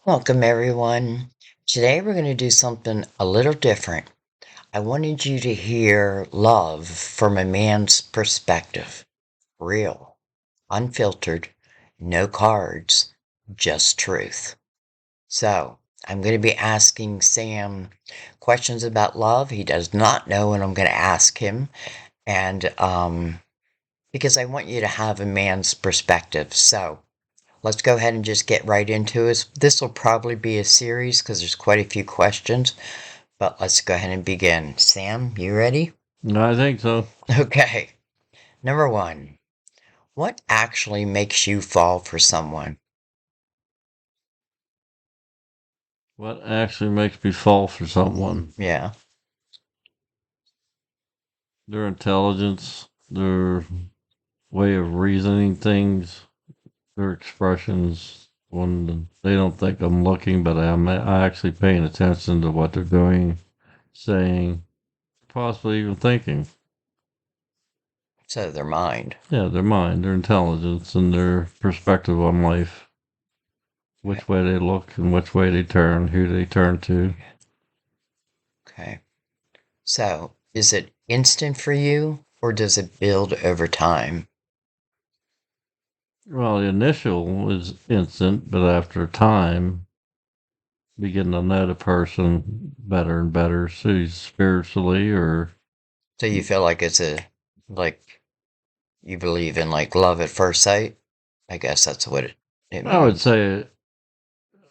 Welcome, everyone. Today we're going to do something a little different. I wanted you to hear love from a man's perspective. Real, unfiltered, no cards, just truth. So, I'm going to be asking Sam questions about love. He does not know what I'm going to ask him. And, because I want you to have a man's perspective. So, let's go ahead and just get right into it. This will probably be a series because there's quite a few questions, but let's go ahead and begin. Sam, you ready? I think so. Okay. Number one, what actually makes you fall for someone? What actually makes me fall for someone? Yeah. Their intelligence, their way of reasoning things, their expressions when they don't think I'm looking, but I'm actually paying attention to what they're doing, saying, possibly even thinking. So their mind. Yeah, their mind, their intelligence, and their perspective on life, Okay. which way they look and which way they turn, who they turn to. Okay. So is it instant for you or does it build over time? Well, the initial is instant, but after time, be getting to know the person better and better, see spiritually or So you feel like it's like you believe in like love at first sight? I guess that's what it I would means. say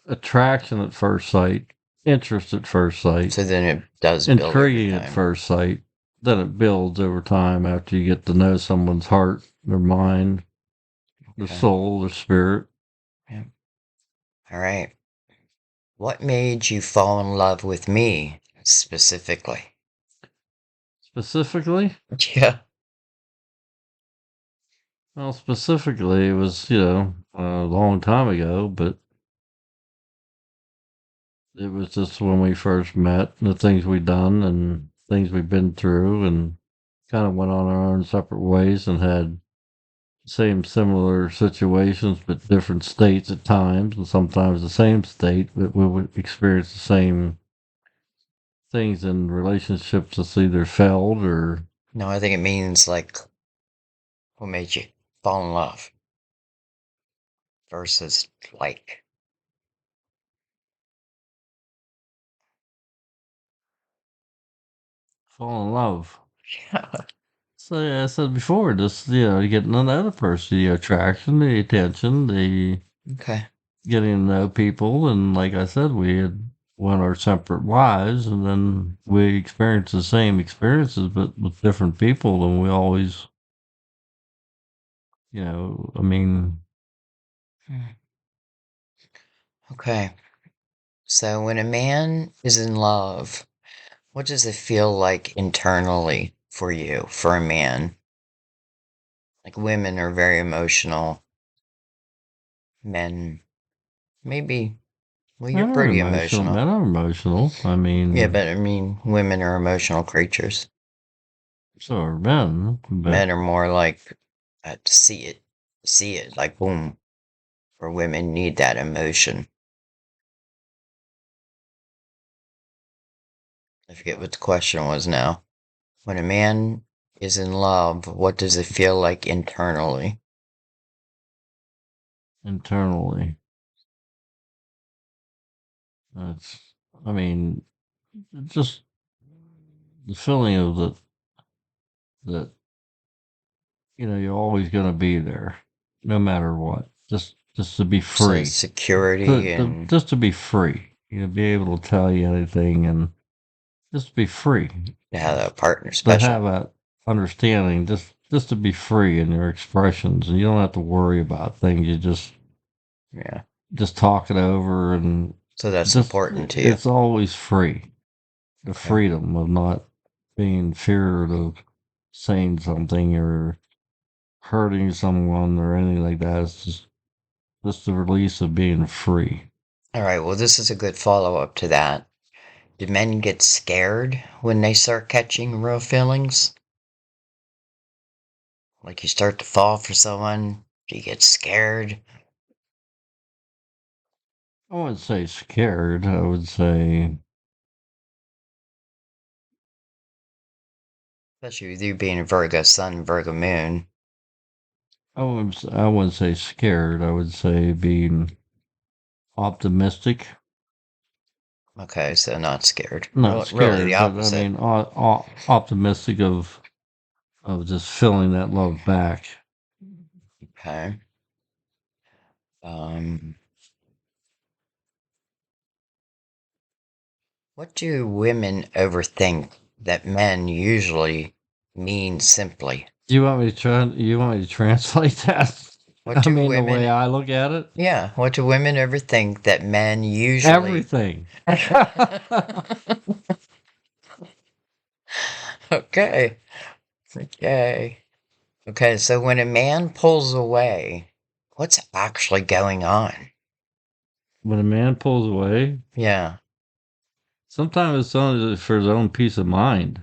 attraction at first sight, interest at first sight, So then it does build over intriguing at time. first sight. Then it builds over time after you get to know someone's heart, their mind, their Okay. soul, their spirit. Yeah. All right. What made you fall in love with me specifically? Specifically, Yeah. well, specifically, it was, a long time ago, but it was just when we first met, the things we'd done and things we've been through, and kind of went on our own separate ways and had same similar situations, but different states at times, and sometimes the same state, but we would experience the same things in relationships that's either failed or No, I think it means like what made you fall in love versus like. fall in love. Yeah. So yeah, I said before, just you get to know the other person, the attraction, the attention, the Okay. getting to know people, and like I said, we had went our separate lives, and then we experienced the same experiences, but with different people, and we always, I mean, Hmm. Okay. So when a man is in love, what does it feel like internally for you, for a man? Like women are very emotional. Men, maybe, well, you're men are pretty emotional. emotional. Men are emotional. I Yeah, mean, but I mean, women are emotional creatures. so are men, but Men are more like to see it, like boom. For women need that emotion. I forget what the question was now. When a man is in love, what does it feel like internally? internally, that's, I mean, just the feeling of that you're always going to be there, no matter what. Just to be So free, security and just to be free. Be able to tell you anything and just be free. to have a partner To have special. that understanding, just to be free in your expressions, and you don't have to worry about things. You Yeah. just talk it over, and So that's just important to you. it's always free. The Okay. freedom of not being feared of saying something or hurting someone or anything like that. It's just the release of being free. All right. Well, this is a good follow up to that. Do men get scared when they start catching real feelings? Like you start to fall for someone, do you get scared? I wouldn't say scared. I would say Especially with you being a Virgo sun, Virgo moon. I wouldn't say scared. I would say being optimistic. Okay, so not scared. Not Really the scared, but I opposite. mean optimistic of just feeling that love back. Okay. Um, what do women overthink that men usually mean simply? You want me to translate that? What I do mean, the way women, I look at it, yeah, what do women overthink that men usually? everything. Okay. Okay. Okay, so when a man pulls away, what's actually going on? When a man pulls away, Yeah, sometimes it's only for his own peace of mind.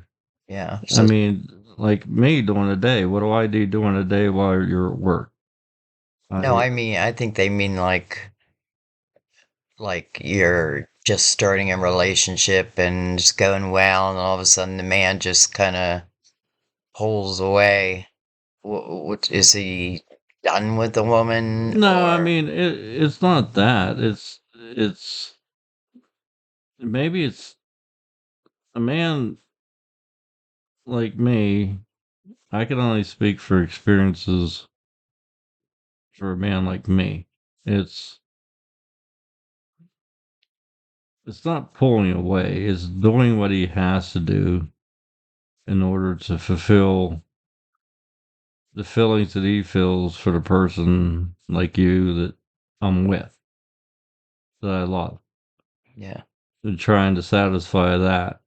yeah. I So mean, like me during the day, what do I do during the day while you're at work? no, I I mean I think they mean like you're just starting a relationship and it's going well, and all of a sudden the man just kind of pulls away. What is he done with the woman no, I or mean it's not that. It's maybe it's a man like me. I can only speak for experiences for a man like me. It's it's not pulling away. It's doing what he has to do in order to fulfill the feelings that he feels for the person like you that I'm with, that I love, yeah, and trying to satisfy that.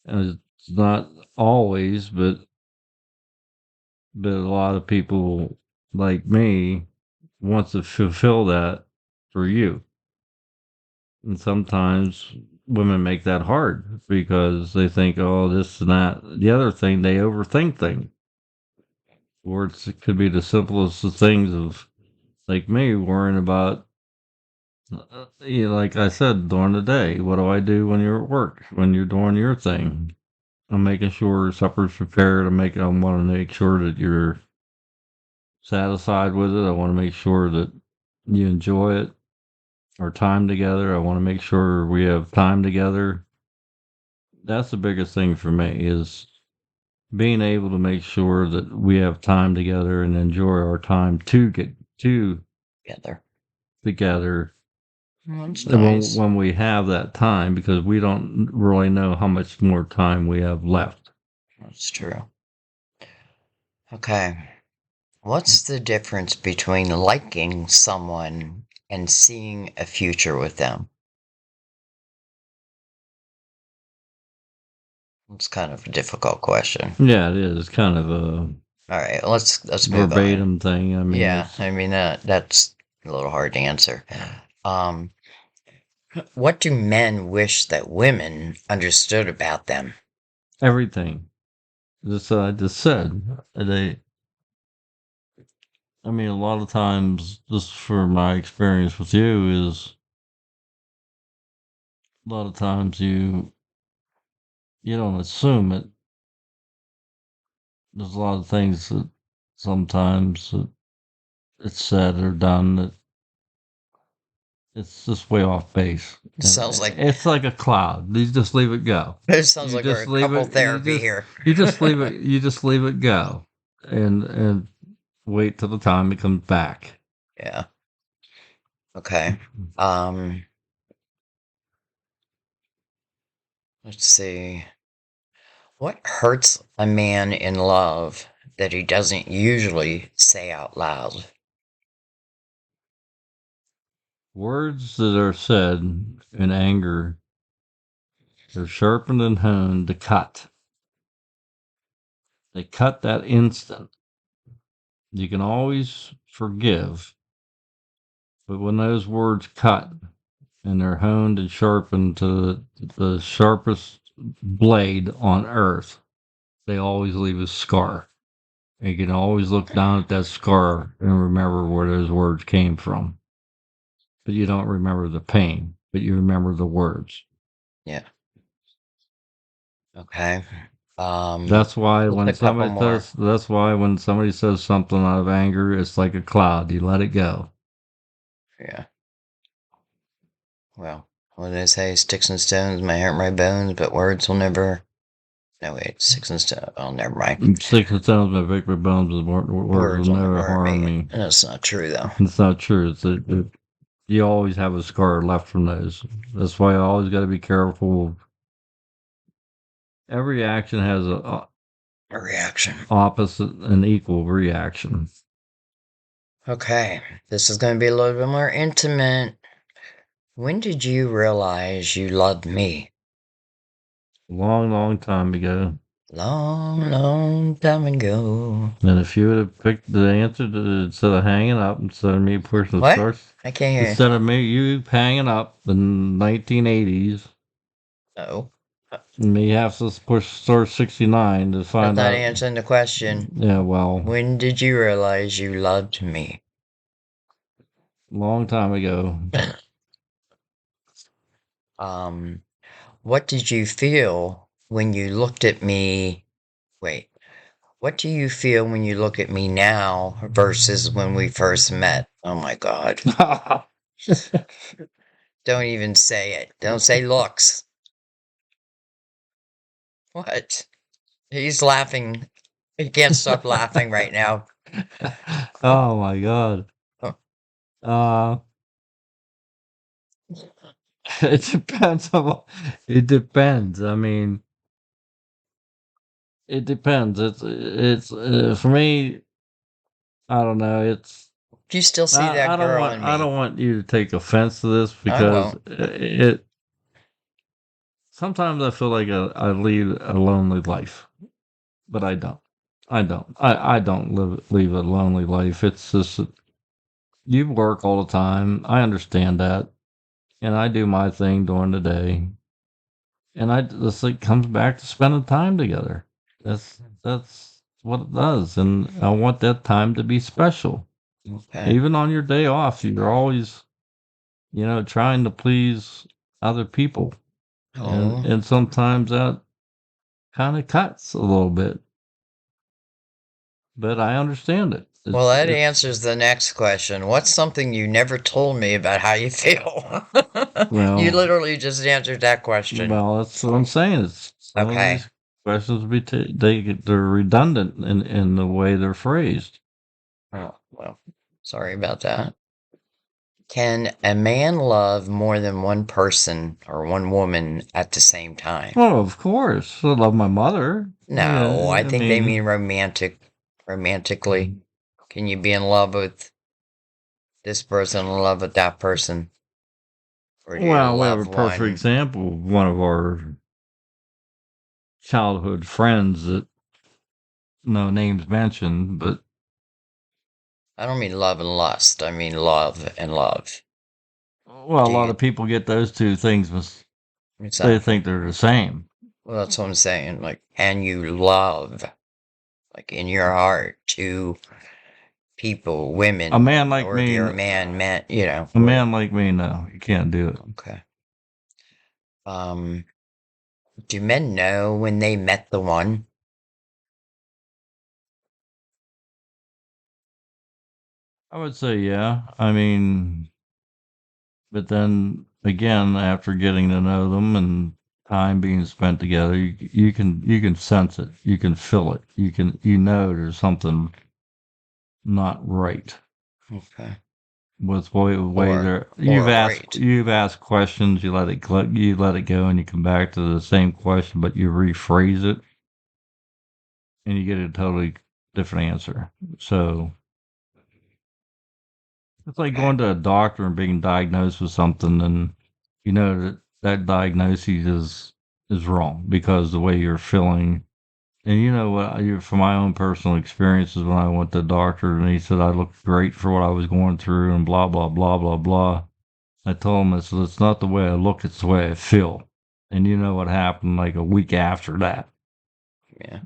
And it's not always, but a lot of people like me want to fulfill that for you. And sometimes women make that hard because they think, oh, this and that. The other thing, they overthink things. Or it could be the simplest of things of like me worrying about, like I said, during the day. What do I do when you're at work? When you're doing your thing? I'm making sure supper's prepared. I want to make sure that you're satisfied with it. I want to make sure that you enjoy it. Our time together. I want to make sure we have time together. That's the biggest thing for me is being able to make sure that we have time together and enjoy our time to get to together. together Well, that's when nice. when we have that time because we don't really know how much more time we have left. That's true. Okay. What's the difference between liking someone and seeing a future with them? It's kind of a difficult question. Yeah, it is kind of a All right, let's move on. verbatim thing. I mean, Yeah, it's I mean that's a little hard to answer. Um, what do men wish that women understood about them? everything. Just I just said they. I mean, a lot of times, just for my experience with you, is a lot of times you don't assume it. There's a lot of things that sometimes it's said or done that it's just way off base, It and sounds like it's like a cloud. You just leave it go. it sounds You like we're just a leave couple it. therapy here. You just leave it. You just leave it go, and wait till the time it comes back. Yeah. Okay. Um, let's see. What hurts a man in love that he doesn't usually say out loud? Words that are said in anger are sharpened and honed to cut. They cut that instant. You can always forgive, but when those words cut and they're honed and sharpened to the sharpest blade on earth, they always leave a scar. You can always look down at that scar and remember where those words came from. but you don't remember the pain, but you remember the words. Yeah. Okay. That's why Just when a couple somebody more. says that's why when somebody says something out of anger, it's like a cloud. You let it go. Yeah. Well, what do they say? Sticks and stones may hurt my bones, but words will never. No, wait. Sticks and stones. Oh, never mind. Sticks and stones may break my bones, but words will Words will never never hurt harm me. me. And that's not true, though. It's not true. You always have a scar left from those. That's why you always got to be careful. Every action has a A reaction. opposite and equal reaction. Okay. This is going to be a little bit more intimate. When did you realize you loved me? Long, long time ago. Long, long time ago. And if you would have picked the answer instead of hanging up, instead of me pushing the What? starts, I can't hear instead of me you hanging up in 1980s, you. No. me have to push star 69 to That's find not out. answering the question. Yeah, well, When did you realize you loved me? long time ago. um, what did you feel when you looked at me? Wait, what do you feel when you look at me now versus when we first met? Oh my God. Don't even say it. Don't say looks. What? He's laughing. He can't stop laughing right now. Oh my god. Oh, Uh it depends on it depends. I mean, it depends. It's for me, I don't know. It's do you still see that girl in I me? don't want you to take offense to this I because won't. it sometimes I feel like I lead a lonely life, but I don't. I don't leave a lonely life. It's just you work all the time. I understand that, and I do my thing during the day, and I this like comes back to spending time together. That's what it does, and I want that time to be special. Okay. Even on your day off, you're always trying to please other people, Oh. and sometimes that kind of cuts a little bit, but I understand it. Well, that It's answers the next question. What's something you never told me about how you feel? You well, literally just answered that question. that's what I'm saying. It's some of Okay. these questions they're redundant in the way they're phrased. Oh, well, sorry about that. Can a man love more than one person or one woman at the same time? Well, of course, I love my mother. No, I Yeah, I think they mean, mean romantically. Can you be in love with this person, in love with that person? Or do you well, we have a love perfect one? example of one of our childhood friends that no names mentioned, but I don't mean love and lust. I mean love and love. well, a Do lot you of people get those two things. They exactly? think they're the same. Well, that's what I'm saying. Like, can you love, like in your heart, two people, A women, man like or if me, you're a man, man, a man like me, no, you can't do it. okay. Um, do men know when they met the one? I would say, yeah. I mean, but then again, after getting to know them and time being spent together, you can sense it, you can feel it, there's something not right Okay. with way Or, there. or right. You've asked questions, you let it go, and you come back to the same question, but you rephrase it, and you get a totally different answer. So it's like Okay. going to a doctor and being diagnosed with something, and you know that diagnosis is wrong because the way you're feeling. And you know what? From my own personal experiences, when I went to the doctor and he said I looked great for what I was going through, and blah blah blah blah blah. I told him, I said, it's not the way I look, it's the way I feel. And you know what happened like a week after that? Yeah.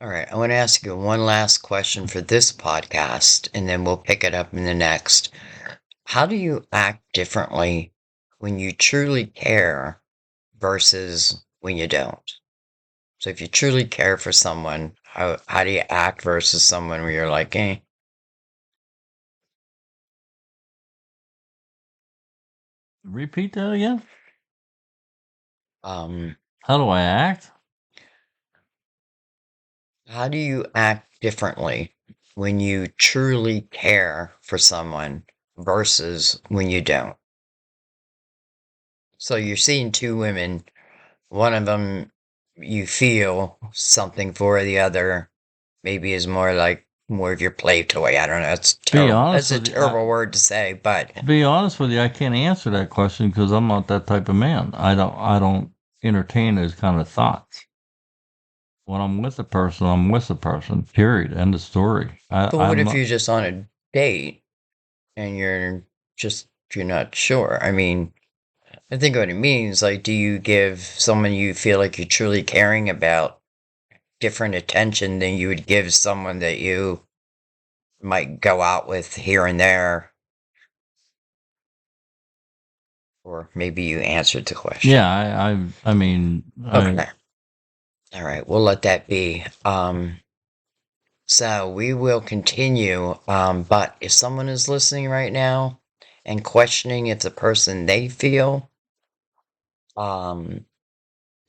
All right. I want to ask you one last question for this podcast, and then we'll pick it up in the next. how do you act differently when you truly care versus when you don't? So if you truly care for someone, how do you act versus someone where you're like, eh? Repeat that again. Um, How do I act? how do you act differently when you truly care for someone versus when you don't? So you're seeing two women, one of them you feel something for, the other maybe is more of your play toy. I don't know. It's Be terrible. honest That's a with you. terrible word to say, but To be honest with you, I can't answer that question because I'm not that type of man. I don't entertain those kind of thoughts. When I'm with a person, I'm with a person. Period. End of story. what I'm if not. you're just on a date and you're not sure? I mean, I think what it means, like, do you give someone you feel like you're truly caring about different attention than you would give someone that you might go out with here and there? Or maybe you answered the Yeah, question. I mean, Okay. All right. We'll let that be. So we will continue. But if someone is listening right now and questioning if the person they feel, um,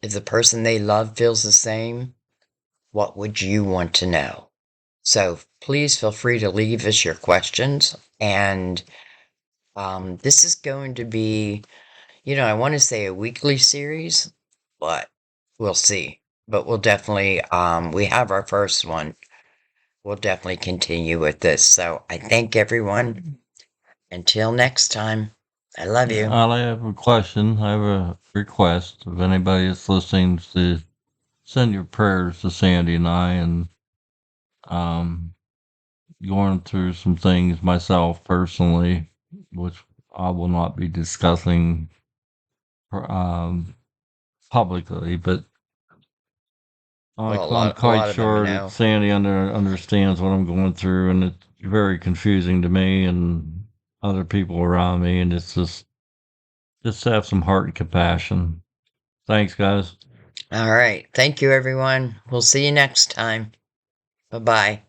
if the person they love feels the same, what would you want to know? So please feel free to leave us your questions. And this is going to be, I want to say a weekly series, but we'll see. But we'll definitely, we have our first one. We'll definitely continue with this. So I thank everyone. Until next time, I love yeah, you. I have a question. I have a request. If anybody is listening, to send your prayers to Sandy and I, and um, going through some things myself personally, which I will not be discussing um, publicly, but Well, I'm a quite lot of them sure that know. Sandy understands what I'm going through, and it's very confusing to me and other people around me, and it's just have some heart and compassion. Thanks, guys. All right. Thank you, everyone. We'll see you next time. Bye bye.